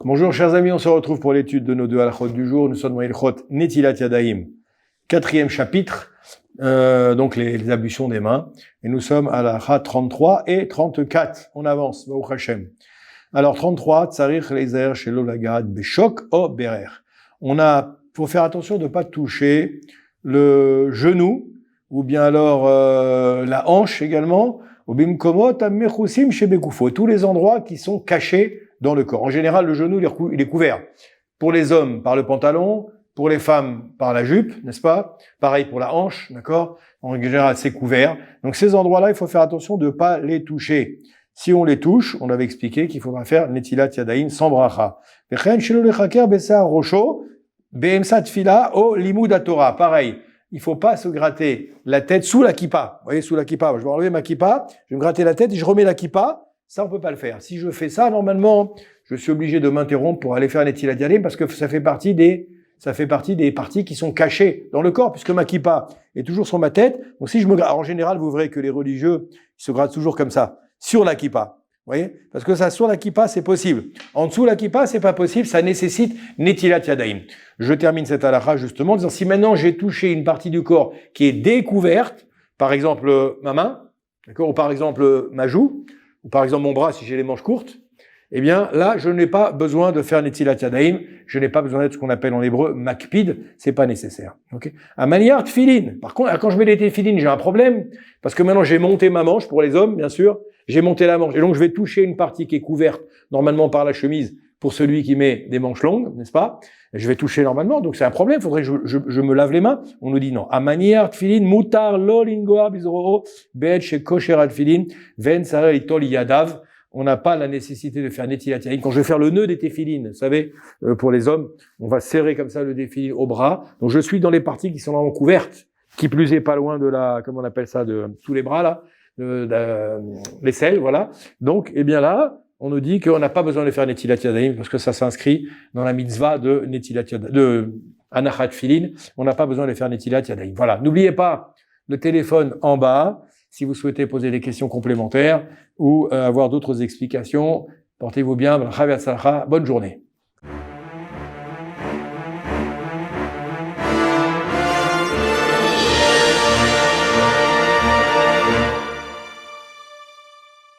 Bonjour chers amis, on se retrouve pour l'étude de nos deux halachot du jour. Nous sommes dans Hilchot Netilat Yadayim, 4e chapitre, donc les ablutions des mains. Et nous sommes à la halakha 33 et 34. On avance, Baruch Hashem. Alors 33, Tsarich Leizer Shelo Lagad Beshok O Berer. Faut faire attention de ne pas toucher le genou, ou bien alors la hanche également, ou bimkomot amechusim shebekufo, tous les endroits qui sont cachés dans le corps. En général, le genou, il est couvert. Pour les hommes, par le pantalon, pour les femmes, par la jupe, n'est-ce pas? Pareil pour la hanche, d'accord? En général, c'est couvert. Donc ces endroits-là, il faut faire attention de ne pas les toucher. Si on les touche, on avait expliqué qu'il faudra faire netilat yadayim sans bracha. Vechen shelo lechaker besar rosho be'emsat fila o limud Torah. Pareil. Il faut pas se gratter la tête sous la kippa. Vous voyez, sous la kippa. Je vais enlever ma kippa, je vais me gratter la tête et je remets la kippa. Ça, on peut pas le faire. Si je fais ça, normalement, je suis obligé de m'interrompre pour aller faire netilat yadayim parce que ça fait partie des parties qui sont cachées dans le corps puisque ma kippa est toujours sur ma tête. Donc si alors, en général, vous verrez que les religieux, ils se grattent toujours comme ça, sur la kippa. Vous voyez? Parce que ça, sur la kippa, c'est possible. En dessous la kippa, c'est pas possible, ça nécessite netilat yadayim. Je termine cette halakha justement en disant, si maintenant j'ai touché une partie du corps qui est découverte, par exemple ma main, d'accord, ou par exemple ma joue, ou par exemple mon bras si j'ai les manches courtes, eh bien là, je n'ai pas besoin de faire netilat yadayim, je n'ai pas besoin d'être ce qu'on appelle en hébreu makpid, c'est pas nécessaire. Okay. À manière tefilin. Par contre, quand je mets les tefilin, j'ai un problème, parce que maintenant j'ai monté ma manche pour les hommes, bien sûr, j'ai monté la manche, et donc je vais toucher une partie qui est couverte normalement par la chemise pour celui qui met des manches longues, n'est-ce pas? Je vais toucher normalement, donc c'est un problème, il faudrait que je me lave les mains. On nous dit non. À manière tefilin, mutar lo lingoa bizoro be'et shekosher tefilin ven sarel itol yadav. On n'a pas la nécessité de faire netilat yadayim. Quand je vais faire le nœud des téfilines, vous savez, pour les hommes, on va serrer comme ça le téfilin au bras. Donc je suis dans les parties qui sont vraiment couvertes, qui plus est pas loin de la, comment on appelle ça, de tous les bras là, l'aisselle, voilà. Donc, eh bien là, on nous dit qu'on n'a pas besoin de faire netilat yadayim parce que ça s'inscrit dans la mitzvah de netilat yadayim, de anachat tefilin. On n'a pas besoin de faire netilat yadayim. Voilà. N'oubliez pas le téléphone en bas. Si vous souhaitez poser des questions complémentaires ou avoir d'autres explications, portez-vous bien. Bonne journée.